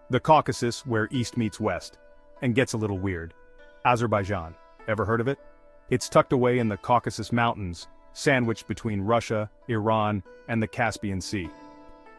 The Caucasus, where East meets West, and gets a little weird. Azerbaijan. Ever heard of it? It's tucked away in the Caucasus Mountains, sandwiched between Russia, Iran, and the Caspian Sea.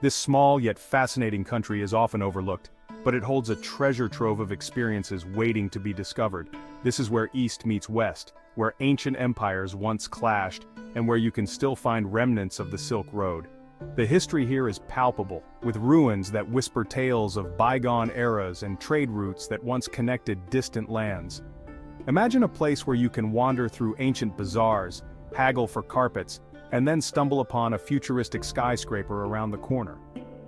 This small yet fascinating country is often overlooked, but it holds a treasure trove of experiences waiting to be discovered. This is where East meets West, where ancient empires once clashed, and where you can still find remnants of the Silk Road. The history here is palpable, with ruins that whisper tales of bygone eras and trade routes that once connected distant lands. Imagine a place where you can wander through ancient bazaars, haggle for carpets, and then stumble upon a futuristic skyscraper around the corner.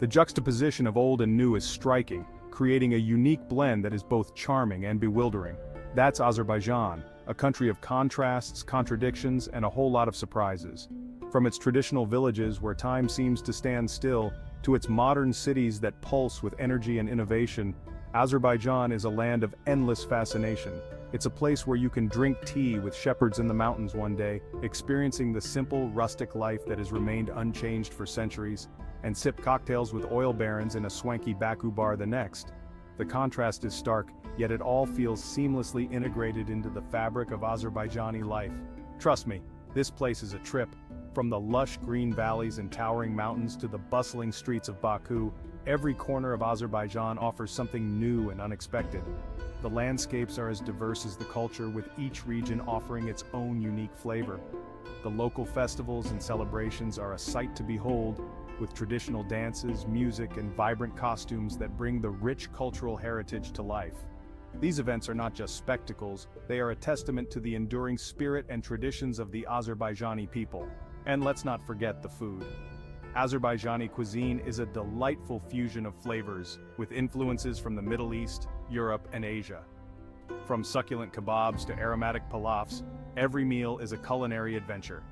The juxtaposition of old and new is striking, creating a unique blend that is both charming and bewildering. That's Azerbaijan, a country of contrasts, contradictions, and a whole lot of surprises. From its traditional villages where time seems to stand still, to its modern cities that pulse with energy and innovation, Azerbaijan is a land of endless fascination. It's a place where you can drink tea with shepherds in the mountains one day, experiencing the simple, rustic life that has remained unchanged for centuries, and sip cocktails with oil barons in a swanky Baku bar the next. The contrast is stark, yet it all feels seamlessly integrated into the fabric of Azerbaijani life. Trust me, this place is a trip. From the lush green valleys and towering mountains to the bustling streets of Baku, every corner of Azerbaijan offers something new and unexpected. The landscapes are as diverse as the culture, with each region offering its own unique flavor. The local festivals and celebrations are a sight to behold, with traditional dances, music, and vibrant costumes that bring the rich cultural heritage to life. These events are not just spectacles, they are a testament to the enduring spirit and traditions of the Azerbaijani people. And let's not forget the food. Azerbaijani cuisine is a delightful fusion of flavors, with influences from the Middle East, Europe, and Asia. From succulent kebabs to aromatic pilafs, every meal is a culinary adventure.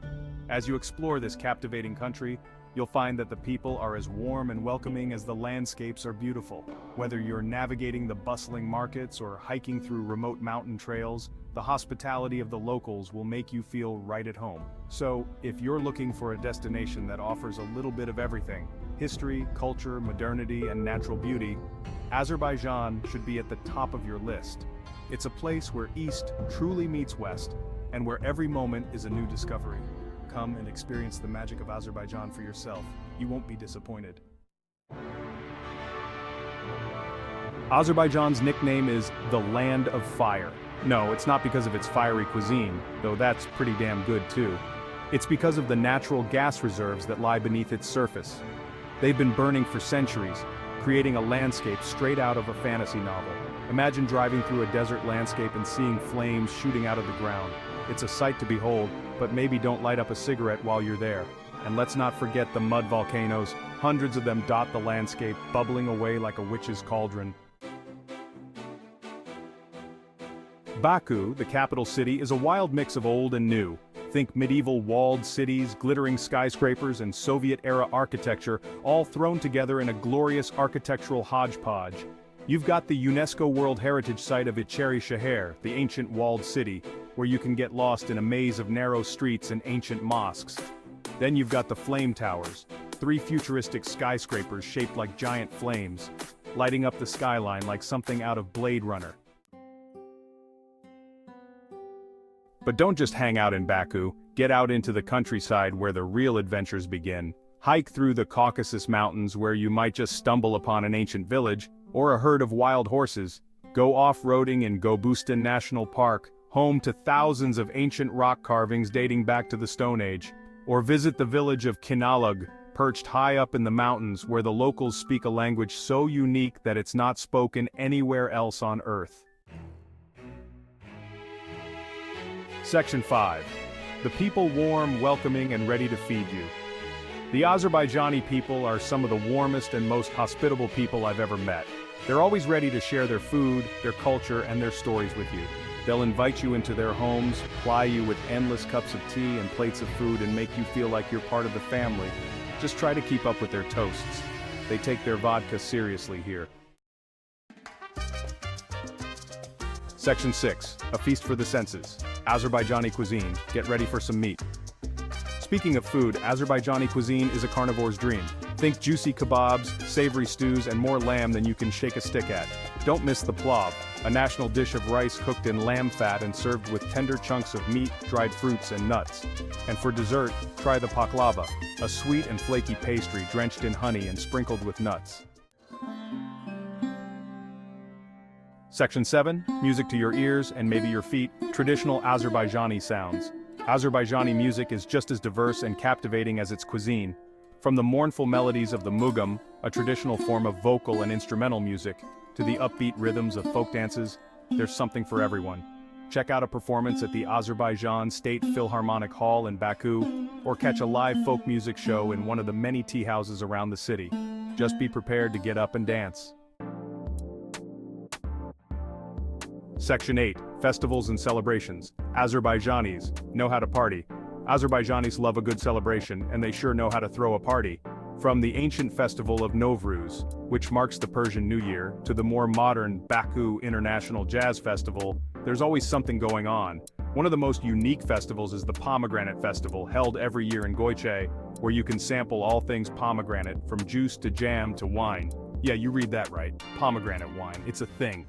As you explore this captivating country, you'll find that the people are as warm and welcoming as the landscapes are beautiful. Whether you're navigating the bustling markets or hiking through remote mountain trails, the hospitality of the locals will make you feel right at home. So, if you're looking for a destination that offers a little bit of everything, history, culture, modernity, and natural beauty, Azerbaijan should be at the top of your list. It's a place where East truly meets West, and where every moment is a new discovery. Come and experience the magic of Azerbaijan for yourself. You won't be disappointed. Azerbaijan's nickname is the Land of Fire. No, it's not because of its fiery cuisine, though that's pretty damn good too. It's because of the natural gas reserves that lie beneath its surface. They've been burning for centuries, creating a landscape straight out of a fantasy novel. Imagine driving through a desert landscape and seeing flames shooting out of the ground. It's a sight to behold, but maybe don't light up a cigarette while you're there. And let's not forget the mud volcanoes. Hundreds of them dot the landscape, bubbling away like a witch's cauldron. Baku, the capital city, is a wild mix of old and new. Think medieval walled cities, glittering skyscrapers, and Soviet-era architecture, all thrown together in a glorious architectural hodgepodge. You've got the UNESCO World Heritage Site of Içeri Şehir, the ancient walled city, where you can get lost in a maze of narrow streets and ancient mosques. Then you've got the Flame Towers, three futuristic skyscrapers shaped like giant flames, lighting up the skyline like something out of Blade Runner. But don't just hang out in Baku, get out into the countryside where the real adventures begin. Hike through the Caucasus Mountains where you might just stumble upon an ancient village, or a herd of wild horses. Go off-roading in Gobustan National Park, home to thousands of ancient rock carvings dating back to the Stone Age. Or visit the village of Kinalug, perched high up in the mountains where the locals speak a language so unique that it's not spoken anywhere else on Earth. Section 5. The people warm, welcoming, and ready to feed you. The Azerbaijani people are some of the warmest and most hospitable people I've ever met. They're always ready to share their food, their culture, and their stories with you. They'll invite you into their homes, ply you with endless cups of tea and plates of food, and make you feel like you're part of the family. Just try to keep up with their toasts. They take their vodka seriously here. Section 6. A feast for the senses. Azerbaijani cuisine. Get ready for some meat. Speaking of food, Azerbaijani cuisine is a carnivore's dream. Think juicy kebabs, savory stews, and more lamb than you can shake a stick at. Don't miss the plov, a national dish of rice cooked in lamb fat and served with tender chunks of meat, dried fruits, and nuts. And for dessert, try the paklava, a sweet and flaky pastry drenched in honey and sprinkled with nuts. Section 7, music to your ears and maybe your feet, traditional Azerbaijani sounds. Azerbaijani music is just as diverse and captivating as its cuisine. From the mournful melodies of the mugam, a traditional form of vocal and instrumental music, to the upbeat rhythms of folk dances, there's something for everyone. Check out a performance at the Azerbaijan State Philharmonic Hall in Baku, or catch a live folk music show in one of the many tea houses around the city. Just be prepared to get up and dance. Section 8, festivals and celebrations. Azerbaijanis know how to party. Azerbaijanis love a good celebration, and they sure know how to throw a party. From the ancient festival of Novruz, which marks the Persian New Year, to the more modern Baku International Jazz Festival, there's always something going on. One of the most unique festivals is the Pomegranate Festival, held every year in Goiche, where you can sample all things pomegranate, from juice to jam to wine. Yeah, you read that right. Pomegranate wine. It's a thing.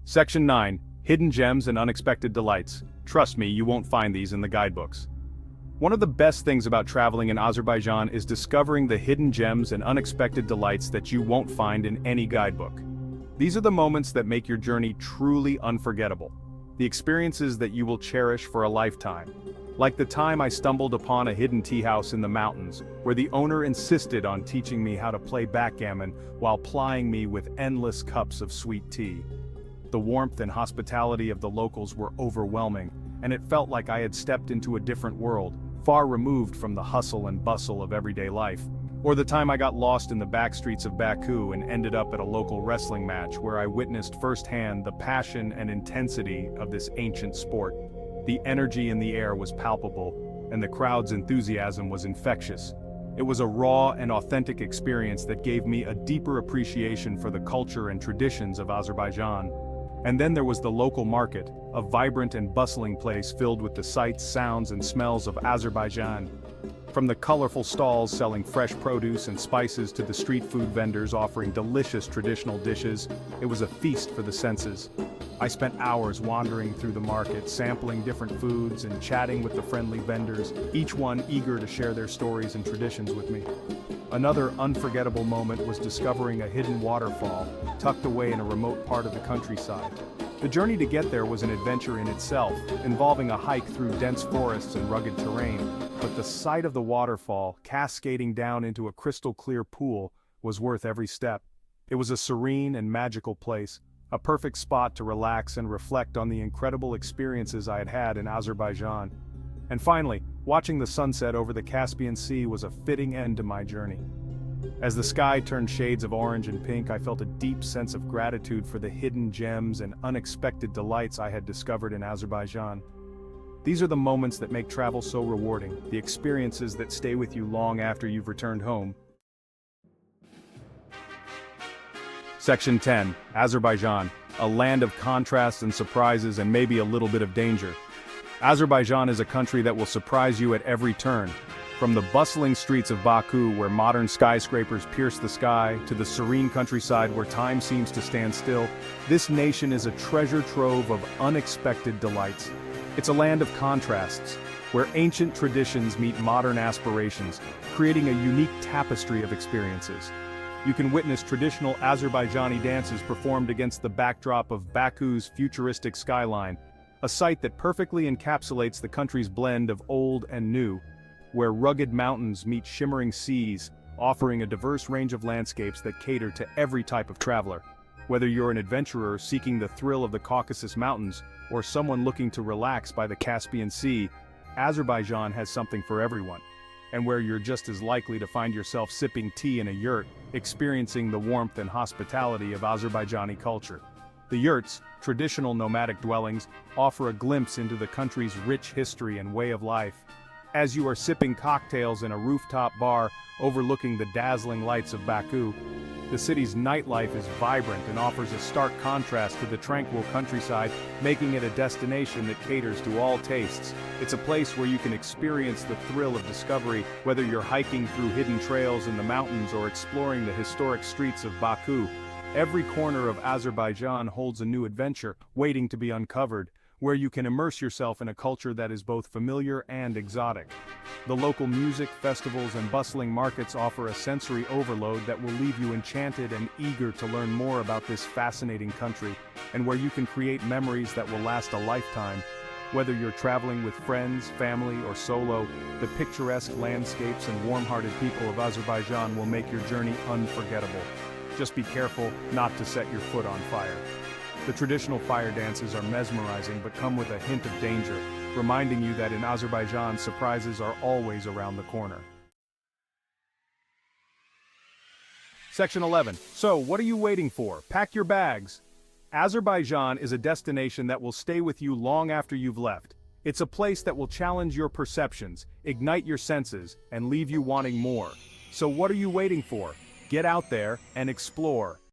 Section 9, Hidden Gems and Unexpected Delights. Trust me, you won't find these in the guidebooks. One of the best things about traveling in Azerbaijan is discovering the hidden gems and unexpected delights that you won't find in any guidebook. These are the moments that make your journey truly unforgettable. The experiences that you will cherish for a lifetime. Like the time I stumbled upon a hidden tea house in the mountains, where the owner insisted on teaching me how to play backgammon while plying me with endless cups of sweet tea. The warmth and hospitality of the locals were overwhelming, and it felt like I had stepped into a different world, far removed from the hustle and bustle of everyday life. Or the time I got lost in the back streets of Baku and ended up at a local wrestling match where I witnessed firsthand the passion and intensity of this ancient sport. The energy in the air was palpable, and the crowd's enthusiasm was infectious. It was a raw and authentic experience that gave me a deeper appreciation for the culture and traditions of Azerbaijan. And then there was the local market, a vibrant and bustling place filled with the sights, sounds, and smells of Azerbaijan. From the colorful stalls selling fresh produce and spices to the street food vendors offering delicious traditional dishes, it was a feast for the senses. I spent hours wandering through the market, sampling different foods and chatting with the friendly vendors, each one eager to share their stories and traditions with me. Another unforgettable moment was discovering a hidden waterfall, tucked away in a remote part of the countryside. The journey to get there was an adventure in itself, involving a hike through dense forests and rugged terrain, but the sight of the waterfall, cascading down into a crystal-clear pool, was worth every step. It was a serene and magical place, a perfect spot to relax and reflect on the incredible experiences I had had in Azerbaijan. And finally, watching the sunset over the Caspian Sea was a fitting end to my journey. As the sky turned shades of orange and pink, I felt a deep sense of gratitude for the hidden gems and unexpected delights I had discovered in Azerbaijan. These are the moments that make travel so rewarding, the experiences that stay with you long after you've returned home. Section 10, Azerbaijan, a land of contrasts and surprises and maybe a little bit of danger. Azerbaijan is a country that will surprise you at every turn. From the bustling streets of Baku, where modern skyscrapers pierce the sky, to the serene countryside where time seems to stand still, this nation is a treasure trove of unexpected delights. It's a land of contrasts, where ancient traditions meet modern aspirations, creating a unique tapestry of experiences. You can witness traditional Azerbaijani dances performed against the backdrop of Baku's futuristic skyline, a sight that perfectly encapsulates the country's blend of old and new, where rugged mountains meet shimmering seas, offering a diverse range of landscapes that cater to every type of traveler. Whether you're an adventurer seeking the thrill of the Caucasus Mountains, or someone looking to relax by the Caspian Sea, Azerbaijan has something for everyone. And where you're just as likely to find yourself sipping tea in a yurt, experiencing the warmth and hospitality of Azerbaijani culture. The yurts, traditional nomadic dwellings, offer a glimpse into the country's rich history and way of life. As you are sipping cocktails in a rooftop bar overlooking the dazzling lights of Baku, The city's nightlife is vibrant and offers a stark contrast to the tranquil countryside, making it a destination that caters to all tastes. It's a place where you can experience the thrill of discovery, whether you're hiking through hidden trails in the mountains or exploring the historic streets of Baku. Every corner of Azerbaijan holds a new adventure, waiting to be uncovered, where you can immerse yourself in a culture that is both familiar and exotic. The local music, festivals, and bustling markets offer a sensory overload that will leave you enchanted and eager to learn more about this fascinating country, and where you can create memories that will last a lifetime. Whether you're traveling with friends, family, or solo, the picturesque landscapes and warm-hearted people of Azerbaijan will make your journey unforgettable. Just be careful not to set your foot on fire. The traditional fire dances are mesmerizing but come with a hint of danger, reminding you that in Azerbaijan surprises are always around the corner. Section 11. So, what are you waiting for? Pack your bags. Azerbaijan is a destination that will stay with you long after you've left. It's a place that will challenge your perceptions, ignite your senses, and leave you wanting more. So what are you waiting for? Get out there and explore.